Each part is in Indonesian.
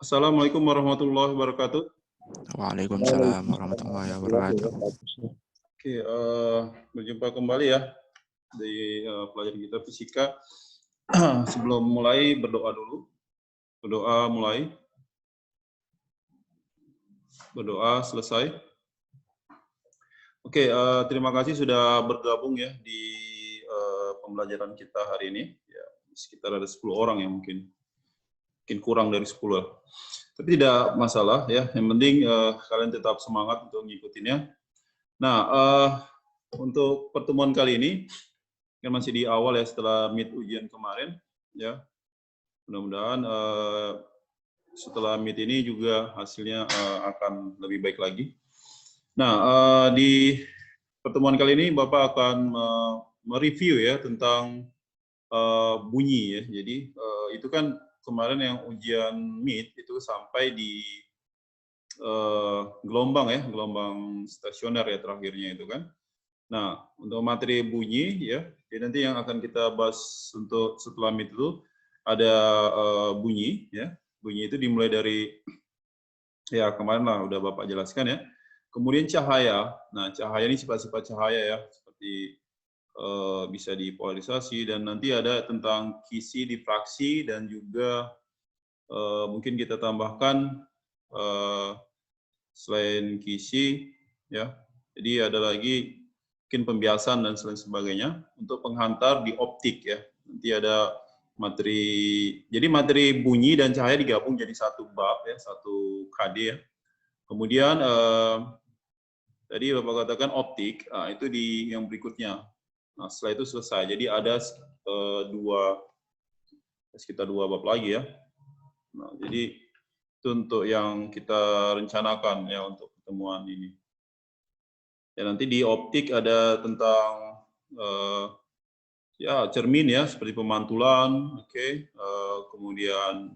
Assalamualaikum warahmatullahi wabarakatuh. Waalaikumsalam warahmatullahi wabarakatuh. Oke, berjumpa kembali ya di pelajaran kita fisika. Sebelum mulai berdoa dulu. Berdoa mulai. Berdoa selesai. Oke, terima kasih sudah bergabung ya di pembelajaran kita hari ini. Ya, sekitar ada 10 orang yang mungkin kurang dari 10. Tapi tidak masalah ya. Yang penting kalian tetap semangat untuk ngikutinnya. Nah, untuk pertemuan kali ini kan masih di awal ya setelah meet ujian kemarin ya. Mudah-mudahan setelah meet ini juga hasilnya akan lebih baik lagi. Nah, di pertemuan kali ini Bapak akan mereview ya tentang bunyi ya. Jadi itu kan kemarin yang ujian meet itu sampai di gelombang ya, gelombang stasioner ya terakhirnya itu kan. Nah, untuk materi bunyi ya, jadi nanti yang akan kita bahas untuk setelah meet itu ada bunyi ya. Bunyi itu dimulai dari ya kemarin lah udah Bapak jelaskan ya. Kemudian cahaya. Nah, cahaya ini sifat-sifat cahaya ya, seperti bisa dipolarisasi dan nanti ada tentang kisi, difraksi dan juga mungkin kita tambahkan selain kisi ya. Jadi ada lagi mungkin pembiasan dan sebagainya untuk penghantar di optik ya. Nanti ada materi, jadi materi bunyi dan cahaya digabung jadi satu bab ya, satu KD ya. Kemudian tadi Bapak katakan optik, itu di yang berikutnya. Nah, setelah itu selesai. Jadi ada sekitar dua bab lagi ya. Nah, jadi itu untuk yang kita rencanakan ya untuk pertemuan ini. Ya, nanti di optik ada tentang ya cermin ya, seperti pemantulan, oke, kemudian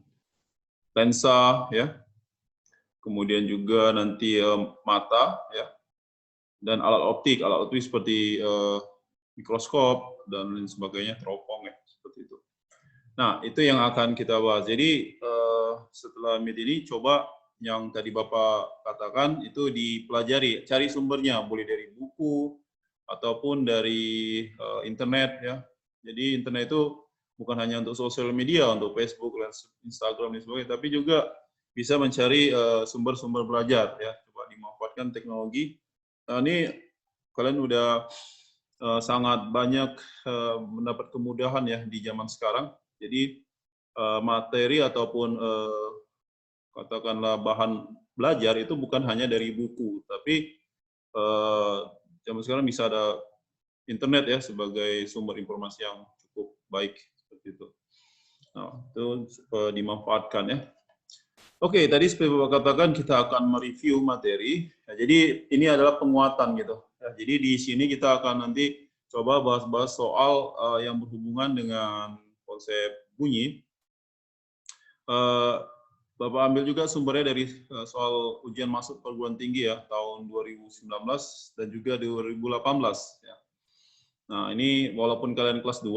lensa ya, kemudian juga nanti mata ya, dan alat optik seperti mikroskop dan lain sebagainya, teropong ya, seperti itu. Nah, itu yang akan kita bahas. Jadi setelah meet ini coba yang tadi Bapak katakan itu dipelajari, cari sumbernya, boleh dari buku ataupun dari internet ya. Jadi internet itu bukan hanya untuk sosial media, untuk Facebook, Instagram dan sebagainya, tapi juga bisa mencari sumber-sumber belajar ya. Coba dimanfaatkan teknologi. Nah, ini kalian udah sangat banyak mendapat kemudahan ya di zaman sekarang. Jadi materi ataupun katakanlah bahan belajar itu bukan hanya dari buku, tapi zaman sekarang bisa ada internet ya sebagai sumber informasi yang cukup baik seperti itu. Nah, itu dimanfaatkan ya. Oke, tadi seperti Bapak katakan kita akan mereview materi. Nah, jadi ini adalah penguatan gitu. Ya, jadi di sini kita akan nanti coba bahas-bahas soal yang berhubungan dengan konsep bunyi. Bapak ambil juga sumbernya dari soal ujian masuk perguruan tinggi ya tahun 2019 dan juga 2018 ya. Nah, ini walaupun kalian kelas 2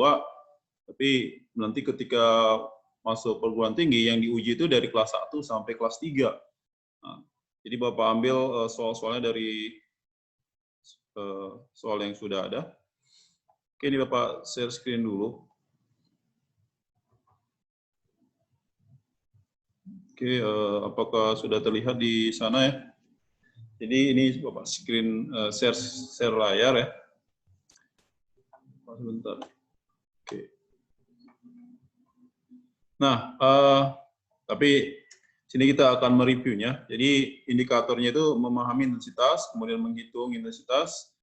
tapi nanti ketika masuk perguruan tinggi yang diuji itu dari kelas 1 sampai kelas 3. Nah, jadi Bapak ambil soal-soalnya dari soal yang sudah ada. Oke, ini Bapak share screen dulu. Oke, apakah sudah terlihat di sana ya? Jadi ini Bapak screen share layar ya. Sebentar. Oke. Nah, tapi sini kita akan mereviewnya. Jadi indikatornya itu memahami intensitas, kemudian menghitung intensitas,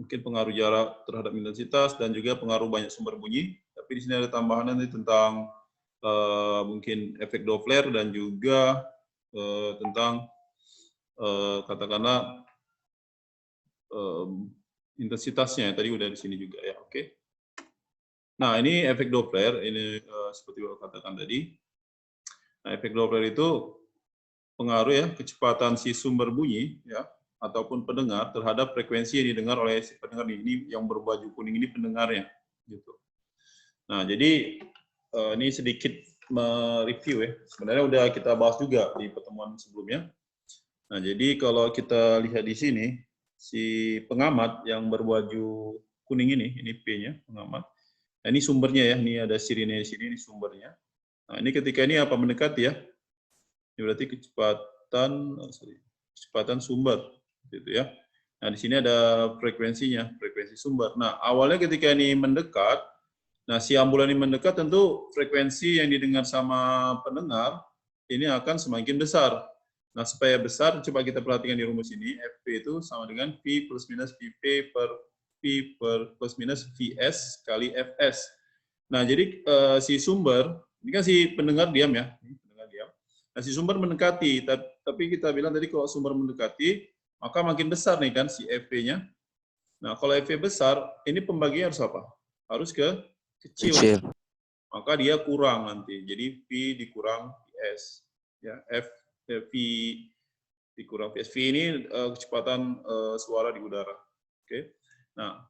mungkin pengaruh jarak terhadap intensitas dan juga pengaruh banyak sumber bunyi. Tapi di sini ada tambahan nanti tentang mungkin efek Doppler dan juga tentang katakanlah intensitasnya. Tadi udah di sini juga ya. Oke. Nah, ini efek Doppler, ini seperti yang saya katakan tadi. Nah, efek Doppler itu pengaruh ya kecepatan si sumber bunyi ya ataupun pendengar terhadap frekuensi yang didengar oleh si pendengar ini yang berbaju kuning ini pendengarnya gitu. Nah, jadi ini sedikit mereview ya. Sebenarnya udah kita bahas juga di pertemuan sebelumnya. Nah, jadi kalau kita lihat di sini, si pengamat yang berbaju kuning ini P-nya, pengamat. Nah, ini sumbernya ya, ini ada sirine di sini, ini sumbernya. Nah, ini ketika ini apa mendekati ya? Ini berarti kecepatan sumber, gitu ya. Nah, di sini ada frekuensinya, frekuensi sumber. Nah, awalnya ketika ini mendekat, nah si ambulan ini mendekat tentu frekuensi yang didengar sama pendengar ini akan semakin besar. Nah, supaya besar, coba kita perhatikan di rumus ini, Fp itu sama dengan V plus minus Vp per V per plus minus Vs kali Fs. Nah, jadi si sumber, ini kan si pendengar diam ya, pendengar diam. Nah, si sumber mendekati, tapi kita bilang tadi kalau sumber mendekati, maka makin besar nih kan si Fp-nya. Nah, kalau Fp besar, ini pembagiannya harus apa? Harus ke kecil. Maka dia kurang nanti. Jadi V dikurang Vs. Ya, V dikurang Vs. V ini kecepatan suara di udara. Oke. Nah,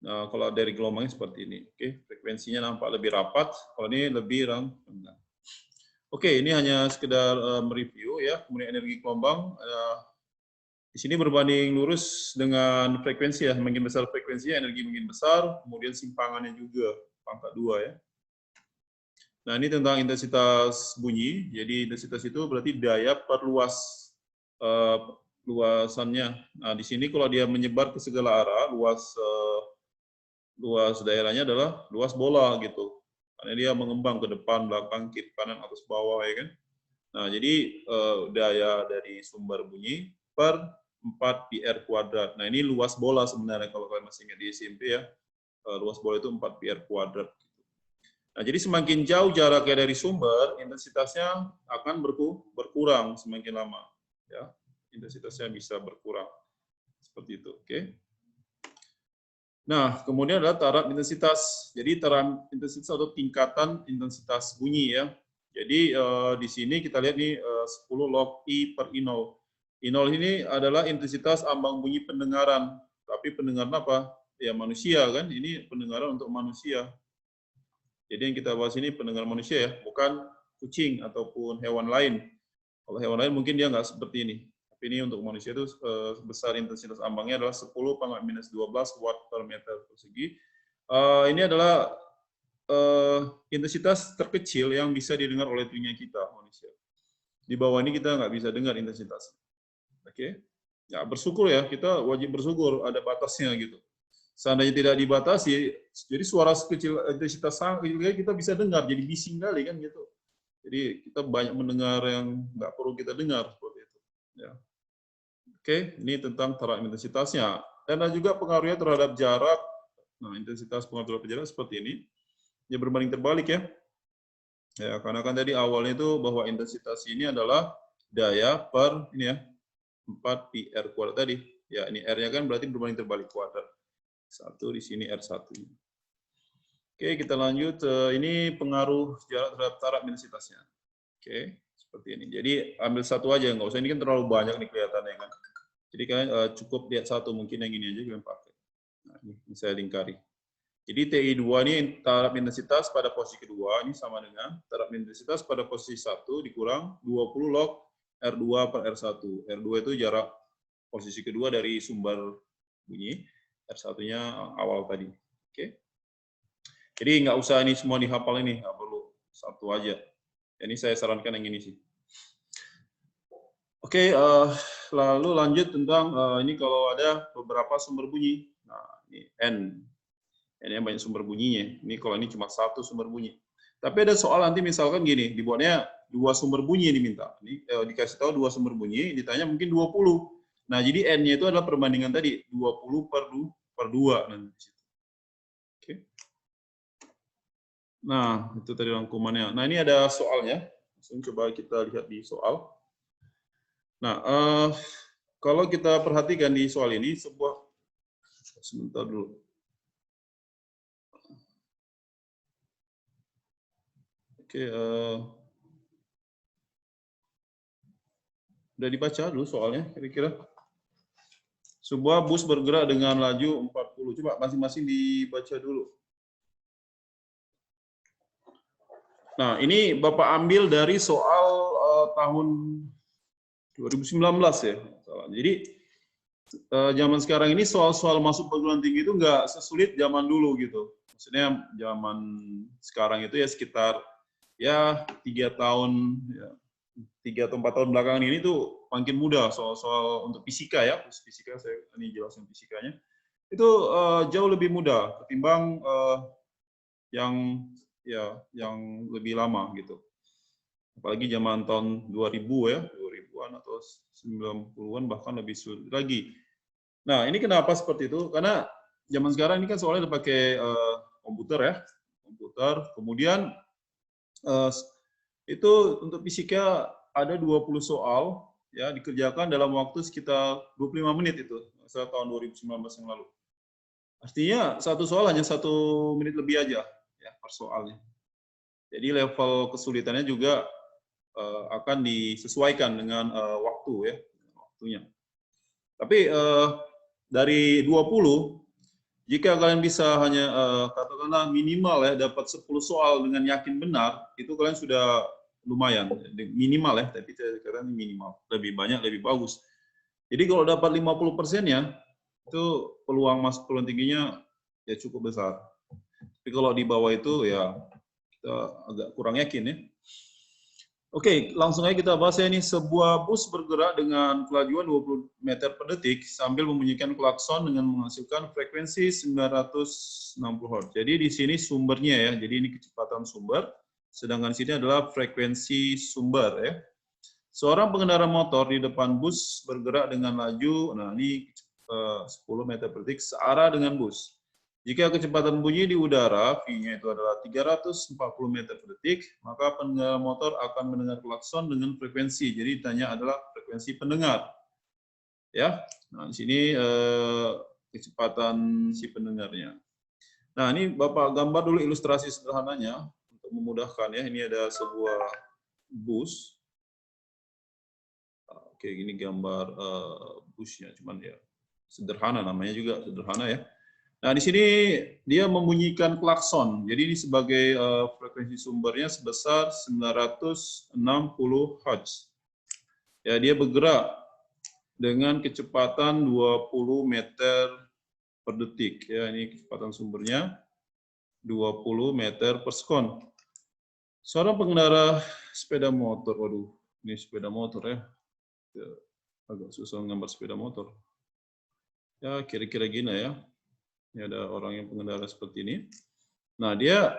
kalau dari gelombangnya seperti ini. Oke, frekuensinya nampak lebih rapat. Kalau ini lebih rendah. Oke, ini hanya sekedar mereview ya. Kemudian energi gelombang di sini berbanding lurus dengan frekuensi ya. Makin besar frekuensinya, energi makin besar. Kemudian simpangannya juga pangkat 2 ya. Nah, ini tentang intensitas bunyi. Jadi intensitas itu berarti daya per luasannya. Nah, di sini kalau dia menyebar ke segala arah, luas daerahnya adalah luas bola gitu. Karena dia mengembang ke depan, belakang, kiri, kanan, atas, bawah ya kan. Nah, jadi daya dari sumber bunyi per 4 PR kuadrat. Nah, ini luas bola sebenarnya kalau kalian masih ingat di SMP ya. Luas bola itu 4 PR kuadrat. Nah, jadi semakin jauh jaraknya dari sumber, intensitasnya akan berkurang semakin lama. Ya, intensitasnya bisa berkurang. Seperti itu, oke? Nah, kemudian adalah taraf intensitas. Jadi taraf intensitas atau tingkatan intensitas bunyi ya. Jadi di sini kita lihat nih 10 log I per I0. I0 ini adalah intensitas ambang bunyi pendengaran. Tapi pendengaran apa? Ya manusia kan, ini pendengaran untuk manusia. Jadi yang kita bahas ini pendengar manusia ya, bukan kucing ataupun hewan lain. Kalau hewan lain mungkin dia nggak seperti ini. Tapi ini untuk manusia itu besar intensitas ambangnya adalah 10⁻12 watt per meter persegi. Ini adalah intensitas terkecil yang bisa didengar oleh telinga kita manusia. Di bawah ini kita nggak bisa dengar intensitas. Oke, ya bersyukur ya, kita wajib bersyukur ada batasnya gitu. Seandainya tidak dibatasi, jadi suara sekecil intensitas kita bisa dengar, jadi bising kali kan gitu. Jadi kita banyak mendengar yang nggak perlu kita dengar seperti itu. Ya. Oke, ini tentang taraf intensitasnya. Dan ada juga pengaruhnya terhadap jarak. Nah, intensitas pengaruh terhadap jarak seperti ini. Dia berbanding terbalik ya. Ya, karena kan tadi awalnya itu bahwa intensitas ini adalah daya per ini ya 4 pi R kuadrat tadi. Ya, ini R-nya kan berarti berbanding terbalik kuadrat. 1 di sini R1. Oke, kita lanjut. Ini pengaruh jarak terhadap taraf intensitasnya. Oke, seperti ini. Jadi ambil satu aja, nggak usah, ini kan terlalu banyak nih kelihatannya kan. Jadi kalian cukup lihat satu, mungkin yang ini aja kalian pakai. Nah, ini saya lingkari. Jadi TI2 ini taraf intensitas pada posisi kedua, ini sama dengan taraf intensitas pada posisi 1 dikurang 20 log R2 per R1. R2 itu jarak posisi kedua dari sumber bunyi, R1-nya awal tadi. Oke. Jadi nggak usah ini semua dihafal ini, nggak perlu. Satu aja. Ini saya sarankan yang ini sih. Oke, lalu lanjut tentang ini kalau ada beberapa sumber bunyi. Nah, ini N. Ini banyak sumber bunyinya. Ini kalau ini cuma satu sumber bunyi. Tapi ada soal nanti misalkan gini, dibuatnya 2 sumber bunyi diminta. Ini dikasih tahu 2 sumber bunyi, ditanya mungkin 20. Nah, jadi N-nya itu adalah perbandingan tadi, 20 per 2 nanti. Oke. Nah, itu tadi rangkumannya. Nah, ini ada soalnya. Langsung coba kita lihat di soal. Nah, kalau kita perhatikan di soal ini, sebentar dulu. Oke, udah dibaca dulu soalnya, kira-kira. Sebuah bus bergerak dengan laju 40. Coba masing-masing dibaca dulu. Nah, ini Bapak ambil dari soal tahun 2019 ya. Jadi zaman sekarang ini soal-soal masuk perguruan tinggi itu nggak sesulit zaman dulu gitu. Maksudnya zaman sekarang itu ya sekitar ya 3 tahun, ya, 3 atau 4 tahun belakangan ini tuh makin mudah soal-soal untuk fisika ya. Fisika saya ini jelasin fisikanya. Itu jauh lebih mudah ketimbang yang lebih lama gitu. Apalagi zaman tahun 2000 ya, 2000-an atau 90-an bahkan lebih sulit lagi. Nah, ini kenapa seperti itu? Karena zaman sekarang ini kan soalnya udah pakai komputer ya. Komputer, kemudian itu untuk fisika ada 20 soal ya dikerjakan dalam waktu sekitar 25 menit itu, setelah tahun 2019 yang lalu. Artinya satu soal hanya 1 menit lebih aja ya per soalnya. Jadi level kesulitannya juga akan disesuaikan dengan waktu ya, waktunya. Tapi dari 20, jika kalian bisa hanya katakanlah minimal ya dapat 10 soal dengan yakin benar, itu kalian sudah lumayan. Minimal ya, tapi saya katakan minimal. Lebih banyak, lebih bagus. Jadi kalau dapat 50%-nya, itu peluang masuk perguruan tingginya ya cukup besar. Tapi kalau di bawah itu ya kita agak kurang yakin ya. Oke, langsung aja kita bahas ya ini. Sebuah bus bergerak dengan kelajuan 20 meter per detik sambil membunyikan klakson dengan menghasilkan frekuensi 960 Hz. Jadi di sini sumbernya ya, jadi ini kecepatan sumber, sedangkan di sini adalah frekuensi sumber ya. Seorang pengendara motor di depan bus bergerak dengan laju, nah ini 10 meter per detik searah dengan bus. Jika kecepatan bunyi di udara, V-nya itu adalah 340 meter per detik, maka pengendara motor akan mendengar klakson dengan frekuensi. Jadi ditanya adalah frekuensi pendengar. Ya, nah di sini kecepatan si pendengarnya. Nah ini Bapak gambar dulu ilustrasi sederhananya untuk memudahkan ya. Ini ada sebuah bus. Oke, ini gambar busnya, cuman ya sederhana, namanya juga sederhana ya. Nah, di sini dia membunyikan klakson. Jadi ini sebagai frekuensi sumbernya sebesar 960 Hz. Ya, dia bergerak dengan kecepatan 20 meter per detik. Ya, ini kecepatan sumbernya 20 meter per sekon. Seorang pengendara sepeda motor, waduh, ini sepeda motor ya. Agak susah gambar sepeda motor. Ya, kira-kira gini ya. Ini ada orang yang pengendara seperti ini. Nah, dia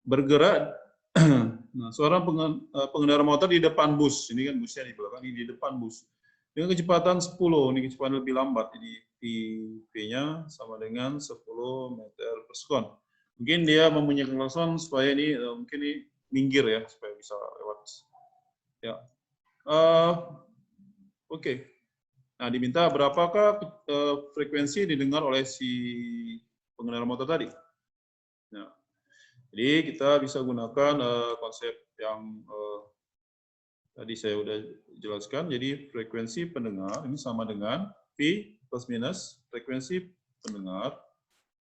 bergerak. Nah, seorang pengendara motor di depan bus. Ini kan busnya di belakang, ini di depan bus. Dengan kecepatan 10, ini kecepatan lebih lambat. Jadi V-nya sama dengan 10 meter per sekon. Mungkin dia membunyikan klakson supaya ini mungkin ini minggir ya, supaya bisa lewat. Ya, oke. Nah, diminta berapakah frekuensi didengar oleh si pengendara motor tadi. Nah, jadi kita bisa gunakan konsep yang tadi saya sudah jelaskan. Jadi frekuensi pendengar ini sama dengan V plus minus frekuensi pendengar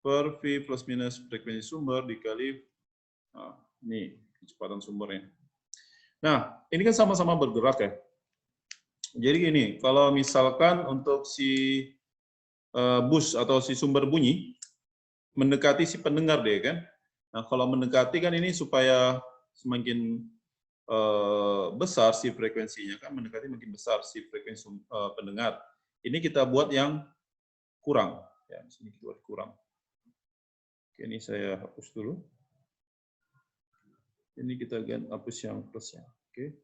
per V plus minus frekuensi sumber dikali, nah, ini kecepatan sumbernya. Nah, ini kan sama-sama bergerak ya. Jadi gini, kalau misalkan untuk si bus atau si sumber bunyi mendekati si pendengar deh kan. Nah, kalau mendekati kan ini supaya semakin besar si frekuensinya kan, mendekati makin besar si frekuensi pendengar. Ini kita buat yang kurang. Ya, di sini kita buat kurang. Oke, ini saya hapus dulu. Ini kita hapus yang plusnya. Oke.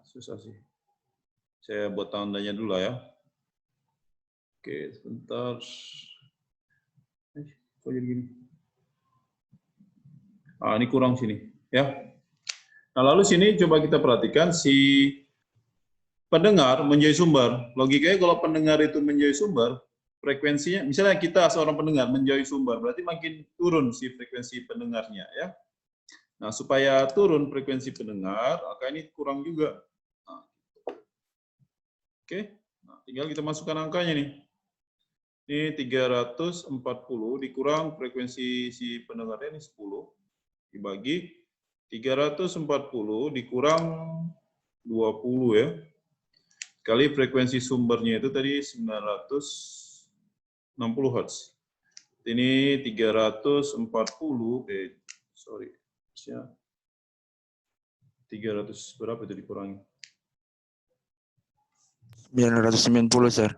Susah sih. Saya buat tandanya dulu lah ya. Oke, sebentar. Kok jadi gini? Ini kurang sini, ya. Nah, lalu sini coba kita perhatikan si pendengar menjadi sumber. Logikanya kalau pendengar itu menjadi sumber, frekuensinya, misalnya kita seorang pendengar menjauhi sumber, berarti makin turun si frekuensi pendengarnya, ya. Nah, supaya turun frekuensi pendengar, maka ini kurang juga. Nah, oke, nah, tinggal kita masukkan angkanya nih. Ini 340 dikurang frekuensi si pendengarnya ini 10 dibagi 340 dikurang 20 ya. Kali frekuensi sumbernya itu tadi 960 Hz. Ini 340, sorry. 300 berapa itu dikurangi? 990, Sir.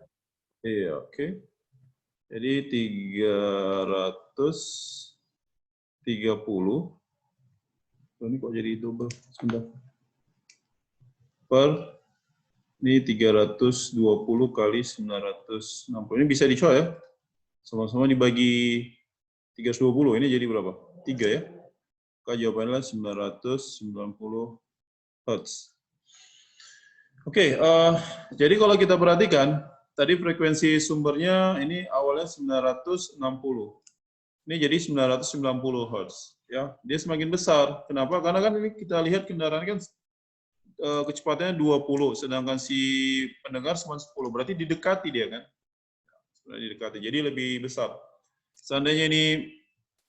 Iya, oke. Jadi 330. Ini kok jadi double? Sebentar. Per ini 320 kali 960. Ini bisa dicoba ya. Sama-sama dibagi 320. Ini jadi berapa? 3 ya. Maka jawabannya 990 Hz. Oke, jadi kalau kita perhatikan, tadi frekuensi sumbernya ini awalnya 960. Ini jadi 990 Hz. Ya, dia semakin besar. Kenapa? Karena kan ini kita lihat kendaraan kan kecepatannya 20, sedangkan si pendengar cuma 10. Berarti didekati dia kan? Didekati. Jadi lebih besar. Seandainya ini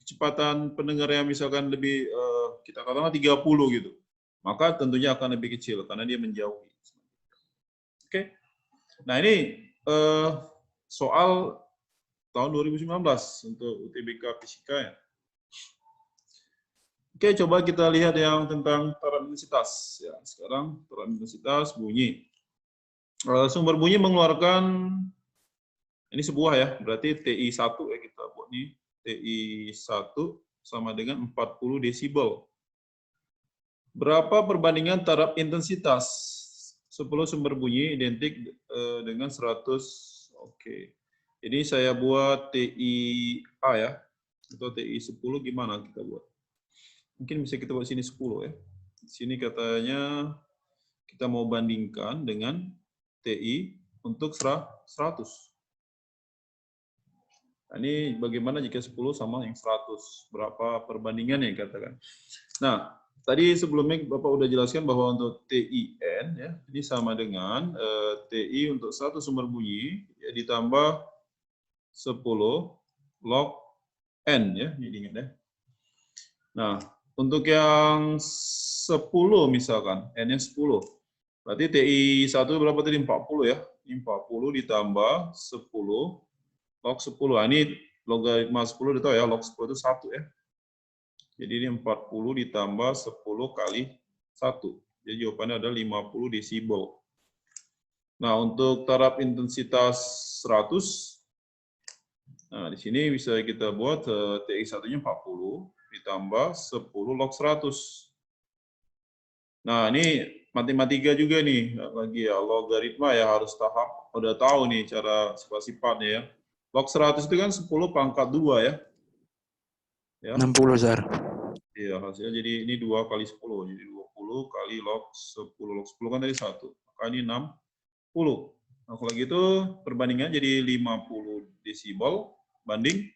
kecepatan pendengar yang misalkan lebih, kita katakan 30 gitu, maka tentunya akan lebih kecil karena dia menjauhi. Oke. Nah ini soal tahun 2019 untuk UTBK Fisika ya. Oke, coba kita lihat yang tentang taraf intensitas. Ya, sekarang taraf intensitas bunyi. Sumber bunyi mengeluarkan, ini sebuah ya, berarti TI1 ya kita buat nih. TI1 sama dengan 40 desibel. Berapa perbandingan taraf intensitas? 10 sumber bunyi identik dengan 100. Oke. Jadi saya buat TI-A ya. Atau TI10 gimana kita buat? Mungkin bisa kita buat sini 10 ya. Di sini katanya kita mau bandingkan dengan TI untuk 100. Nah, ini bagaimana jika 10 sama yang 100? Berapa perbandingannya katakan. Nah, tadi sebelumnya Bapak udah jelaskan bahwa untuk TIN ya, ini sama dengan TI untuk satu sumber bunyi ya, ditambah 10 log N ya, ini ingat ya. Nah, untuk yang 10 misalkan, N-nya 10. Berarti TI1 berapa tadi? 40 ya. Ini 40 ditambah 10 log 10. Nah, ini logaritma 10 udah tahu ya, log 10 itu 1 ya. Jadi ini 40 ditambah 10 kali 1. Jadi jawabannya adalah 50 desibel. Nah, untuk taraf intensitas 100, nah di sini bisa kita buat TI1-nya 40 ditambah 10 log 100. Nah, ini matematika juga nih, lagi ya, logaritma ya harus tahap, udah tahu nih cara sifat-sifatnya ya. Log 100 itu kan 10 pangkat 2 ya. Ya. 60, Sir. Iya, hasilnya jadi ini 2 kali 10, jadi 20 kali log 10. Log 10 kan tadi 1, maka ini 60. Nah, kalau gitu perbandingan jadi 50 desibel banding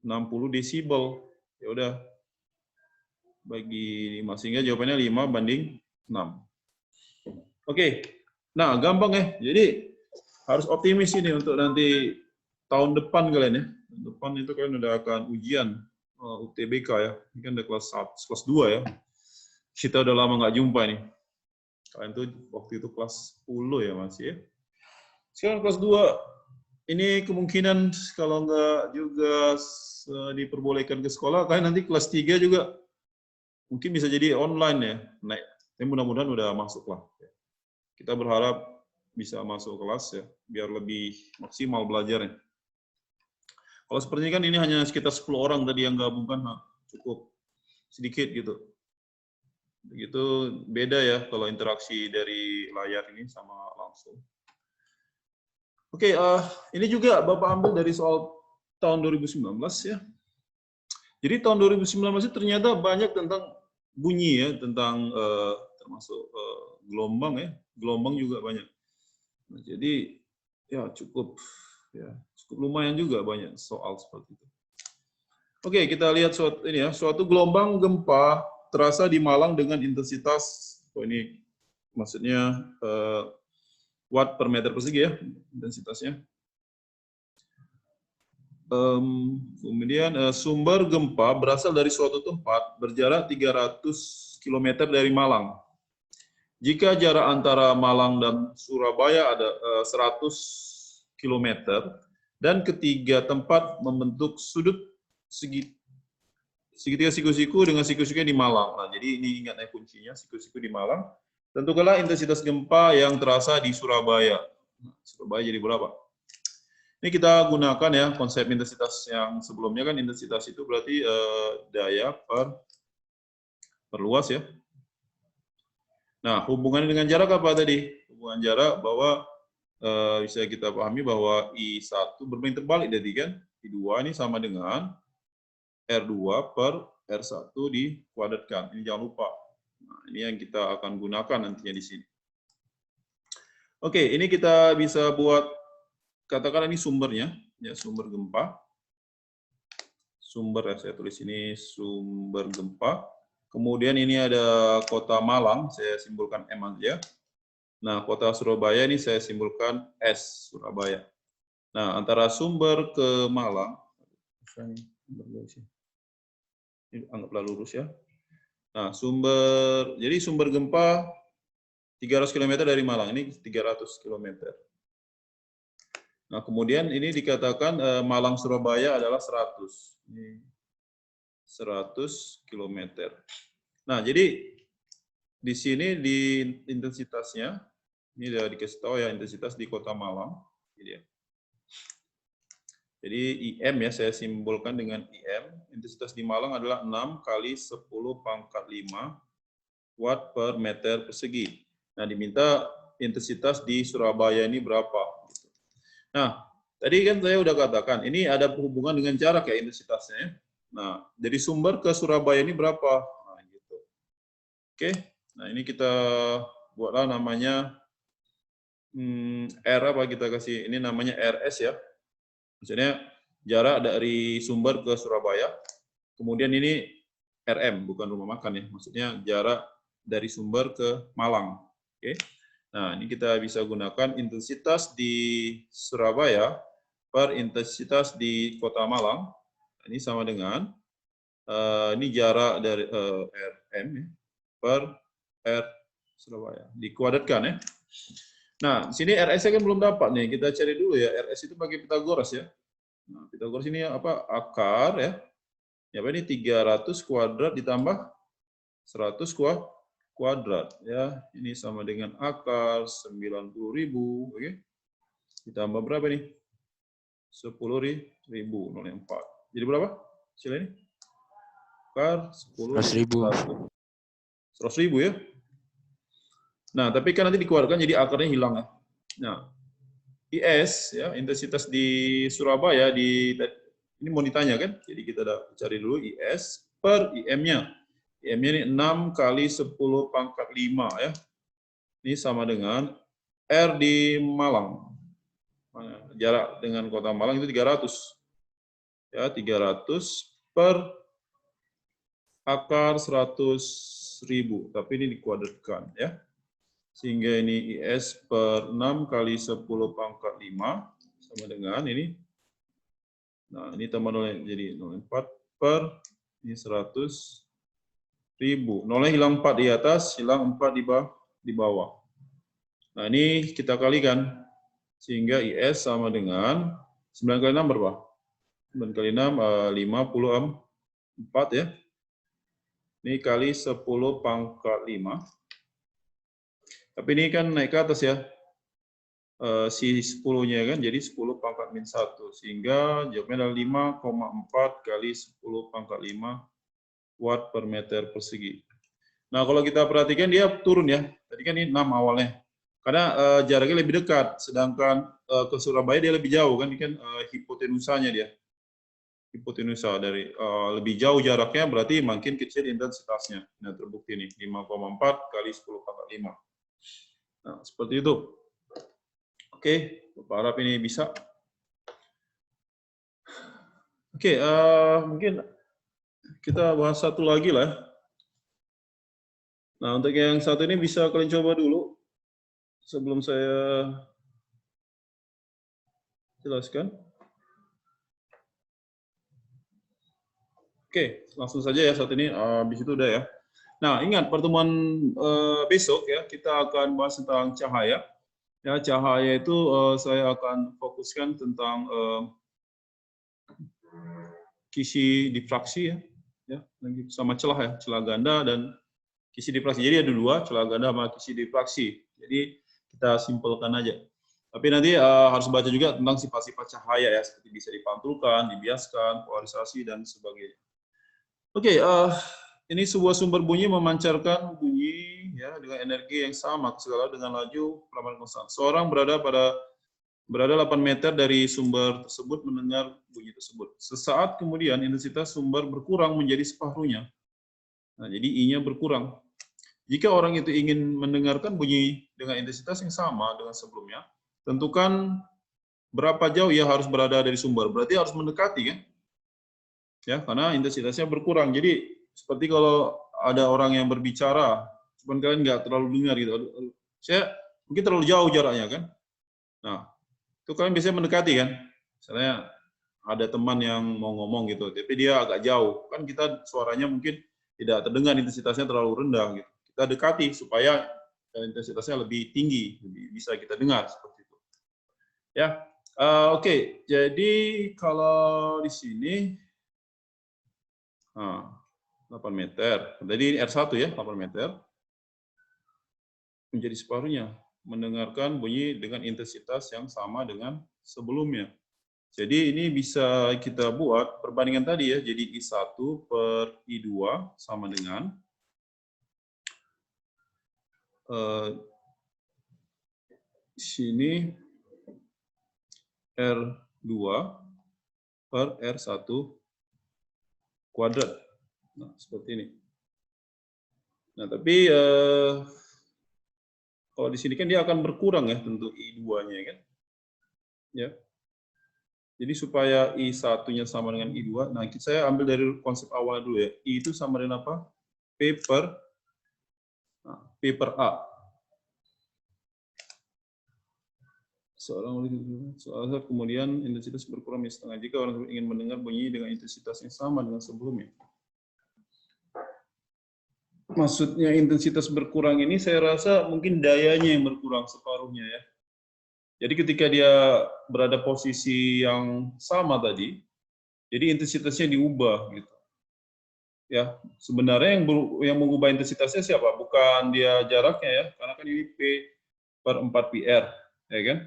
60 desibel. Ya udah, bagi 5, sehingga jawabannya 5 banding 6. Oke, nah gampang ya. Jadi harus optimis ini untuk nanti tahun depan kalian ya. Tahun depan itu kalian udah akan ujian UTBK ya. Ini kan udah kelas 1, kelas 2 ya. Kita udah lama nggak jumpa nih. Kalian tuh waktu itu kelas 10 ya masih ya. Sekarang kelas 2. Ini kemungkinan kalau nggak juga diperbolehkan ke sekolah, kalian nanti kelas 3 juga mungkin bisa jadi online ya. Nah, mudah-mudahan udah masuk lah. Kita berharap bisa masuk kelas ya, biar lebih maksimal belajarnya. Kalau seperti ini kan ini hanya sekitar 10 orang tadi yang gabungkan, nah, cukup sedikit gitu. Begitu beda ya kalau interaksi dari layar ini sama langsung. Oke, ini juga Bapak ambil dari soal tahun 2019 ya. Jadi tahun 2019 itu ternyata banyak tentang bunyi ya, tentang termasuk gelombang ya, gelombang juga banyak. Nah, jadi ya cukup lumayan juga banyak soal seperti itu. Oke, kita lihat suatu gelombang gempa terasa di Malang dengan intensitas, ini maksudnya watt per meter persegi ya intensitasnya. Kemudian sumber gempa berasal dari suatu tempat berjarak 300 km dari Malang. Jika jarak antara Malang dan Surabaya ada 100 km dan ketiga tempat membentuk sudut segitiga siku-siku dengan siku-sikunya di Malang. Nah, jadi ini ingat kuncinya, siku-siku di Malang. Tentukanlah intensitas gempa yang terasa di Surabaya. Nah, Surabaya jadi berapa? Ini kita gunakan ya konsep intensitas yang sebelumnya kan intensitas itu berarti daya per luas ya. Nah, hubungannya dengan jarak apa tadi? Hubungan jarak bahwa bisa kita pahami bahwa I1 bermain terbalik tadi kan. I2 ini sama dengan R2 per R1 dikuadratkan. Ini jangan lupa. Nah, ini yang kita akan gunakan nantinya di sini. Oke, ini kita bisa buat, katakan ini sumbernya, ya sumber gempa. Sumber, saya tulis ini sumber gempa. Kemudian ini ada kota Malang, saya simbolkan M aja. Nah, kota Surabaya ini saya simbolkan S, Surabaya. Nah, antara sumber ke Malang, ini anggaplah lurus ya. Nah, jadi sumber gempa 300 km dari Malang, ini 300 km. Nah, kemudian ini dikatakan Malang Surabaya adalah 100. Ini 100 km. Nah, jadi di sini di intensitasnya, ini sudah dikasih tahu ya intensitas di kota Malang. Jadi IM ya, saya simbolkan dengan IM. Intensitas di Malang adalah 6 kali 10 pangkat 5 watt per meter persegi. Nah, diminta intensitas di Surabaya ini berapa. Nah, tadi kan saya udah katakan, ini ada hubungan dengan jarak ya intensitasnya. Nah, dari sumber ke Surabaya ini berapa? Nah, gitu. Oke, nah ini kita buatlah namanya R apa kita kasih, ini namanya RS ya. Misalnya jarak dari sumber ke Surabaya, kemudian ini RM, bukan rumah makan ya, maksudnya jarak dari sumber ke Malang. Oke. Nah, ini kita bisa gunakan intensitas di Surabaya per intensitas di Kota Malang. Ini sama dengan ini jarak dari RM ya, per R Surabaya. Dikuadratkan ya. Nah, di sini RS kan belum dapat nih. Kita cari dulu ya. RS itu pakai Pitagoras ya. Nah, Pitagoras ini apa? Akar ya. Ya, apa ini 300 kuadrat ditambah 100 kuadrat ya. Ini sama dengan akar 90.000, oke. Ditambah berapa nih? 10.000, 0,4. Jadi berapa? Hasilnya ini? Akar 10.000. 100.000 ya. Nah, tapi kan nanti dikeluarkan jadi akarnya hilang ya. Nah, IS ya, intensitas di Surabaya ini mau ditanya kan? Jadi kita cari dulu IS per IM-nya. IM-nya ini 6 kali 10 pangkat 5 ya. Ini sama dengan R di Malang. Jarak dengan kota Malang itu 300. Ya, 300 per akar 100.000, tapi ini dikuadratkan ya. Sehingga ini IS per 6 kali 10 pangkat 5 sama dengan ini. Nah, ini tambah 0 jadi 0,4 per ini 100.000. 0-nya hilang 4 di atas, hilang 4 di bawah. Nah, ini kita kalikan. Sehingga IS sama dengan 9 kali 6 berapa? 9 kali 6, 54 ya. Ini kali 10 pangkat 5. Tapi ini kan naik ke atas ya. Si 10-nya kan, jadi 10 pangkat min 1. Sehingga jawabnya adalah 5,4 kali 10 pangkat 5 watt per meter persegi. Nah, kalau kita perhatikan dia turun ya. Tadi kan ini 6 awalnya. Karena jaraknya lebih dekat, sedangkan ke Surabaya dia lebih jauh kan, ini kan hipotenusanya dia. Hipotenusa dari lebih jauh jaraknya berarti makin kecil intensitasnya. Nah, terbukti nih 5,4 kali 10 pangkat 5. Nah, seperti itu. Oke, Bapak harap ini bisa. Oke, mungkin kita bahas satu lagi lah. Nah, untuk yang satu ini bisa kalian coba dulu sebelum saya jelaskan. Oke, langsung saja ya saat ini. Habis itu udah ya. Nah, ingat pertemuan besok ya, kita akan bahas tentang cahaya. Ya, cahaya itu saya akan fokuskan tentang kisi difraksi ya, sama celah ya, celah ganda dan kisi difraksi. Jadi ada dua, celah ganda sama kisi difraksi. Jadi kita simpulkan aja. Tapi nanti harus baca juga tentang sifat-sifat cahaya ya, seperti bisa dipantulkan, dibiaskan, polarisasi dan sebagainya. Oke, ini sebuah sumber bunyi memancarkan bunyi ya dengan energi yang sama segala dengan laju perlawanan konstan. Seorang berada 8 meter dari sumber tersebut mendengar bunyi tersebut. Sesaat kemudian intensitas sumber berkurang menjadi separuhnya. Nah, jadi I-nya berkurang. Jika orang itu ingin mendengarkan bunyi dengan intensitas yang sama dengan sebelumnya, tentukan berapa jauh ia harus berada dari sumber. Berarti harus mendekati kan? Ya, karena intensitasnya berkurang. Jadi seperti kalau ada orang yang berbicara, cuman kalian nggak terlalu dengar gitu. Saya mungkin terlalu jauh jaraknya kan. Nah, itu kalian biasanya mendekati kan. Misalnya ada teman yang mau ngomong gitu, tapi dia agak jauh. Kan kita suaranya mungkin tidak terdengar, intensitasnya terlalu rendah gitu. Kita dekati supaya intensitasnya lebih tinggi, lebih bisa kita dengar seperti itu. Ya, oke. Jadi kalau di sini 8 meter. Jadi R1 ya, 8 meter. Menjadi separuhnya. Mendengarkan bunyi dengan intensitas yang sama dengan sebelumnya. Jadi ini bisa kita buat perbandingan tadi ya. Jadi I1 per I2 sama dengan sini R2 per R1 kuadrat. Nah, seperti ini. Nah, tapi kalau di sini kan dia akan berkurang ya tentu I2-nya kan. Ya. Jadi supaya I1-nya sama dengan I2, nah saya ambil dari konsep awal dulu ya. I itu sama dengan apa? P per A. Soalnya kemudian intensitas berkurang setengah jika orang ingin mendengar bunyi dengan intensitas yang sama dengan sebelumnya. Maksudnya intensitas berkurang ini saya rasa mungkin dayanya yang berkurang separuhnya ya. Jadi ketika dia berada posisi yang sama tadi, jadi intensitasnya diubah gitu. Ya, sebenarnya yang mengubah intensitasnya siapa? Bukan dia jaraknya ya, karena kan ini P per 4 PR, ya kan?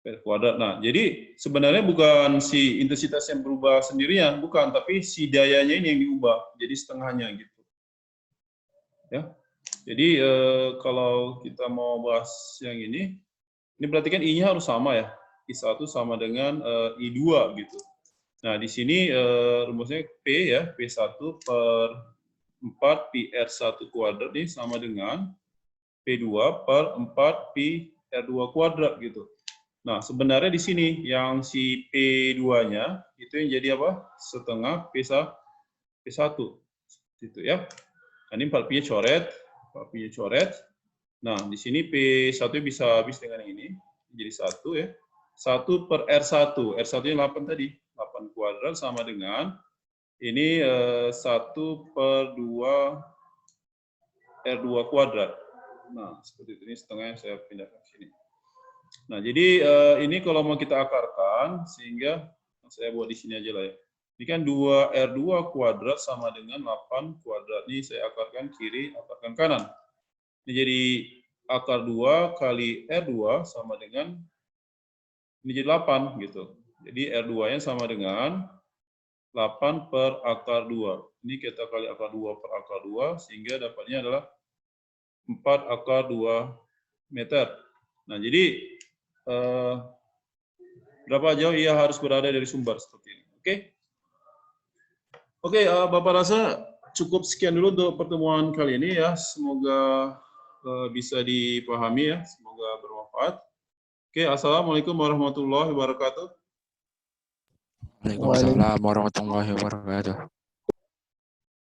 Per kuadrat. Nah, jadi sebenarnya bukan si intensitas yang berubah sendirian, bukan, tapi si dayanya ini yang diubah, jadi setengahnya gitu. Ya, jadi kalau kita mau bahas yang ini berarti kan I-nya harus sama ya, I1 sama dengan I2 gitu. Nah, di sini rumusnya P ya, P1 per 4 PR1 kuadrat ini sama dengan P2 per 4 PR2 kuadrat gitu. Nah, sebenarnya di sini yang si P2-nya itu yang jadi apa? Setengah P1. Gitu ya. Nah, ini 4P-nya coret, 4P-nya coret. Nah, di sini P1 bisa habis dengan yang ini. Jadi 1 ya. 1 per R1. R1-nya 8 tadi. 8 kuadrat sama dengan ini 1 per 2 R2 kuadrat. Nah, seperti ini setengahnya saya pindahkan ke sini. Nah, jadi ini kalau mau kita akarkan, sehingga saya buat di sini aja lah ya. Ini kan 2R2 kuadrat sama dengan 8 kuadrat. Ini saya akarkan kiri, akarkan kanan. Ini jadi akar 2 kali R2 sama dengan, ini jadi 8 gitu. Jadi R2-nya sama dengan 8 per akar 2. Ini kita kali akar 2 per akar 2, sehingga dapatnya adalah 4 akar 2 meter. Nah, jadi berapa jauh ia harus berada dari sumber seperti ini. Oke? Oke, Bapak rasa cukup sekian dulu untuk pertemuan kali ini ya. Semoga bisa dipahami ya. Semoga bermanfaat. Oke, assalamualaikum warahmatullahi wabarakatuh. Waalaikumsalam warahmatullahi wabarakatuh.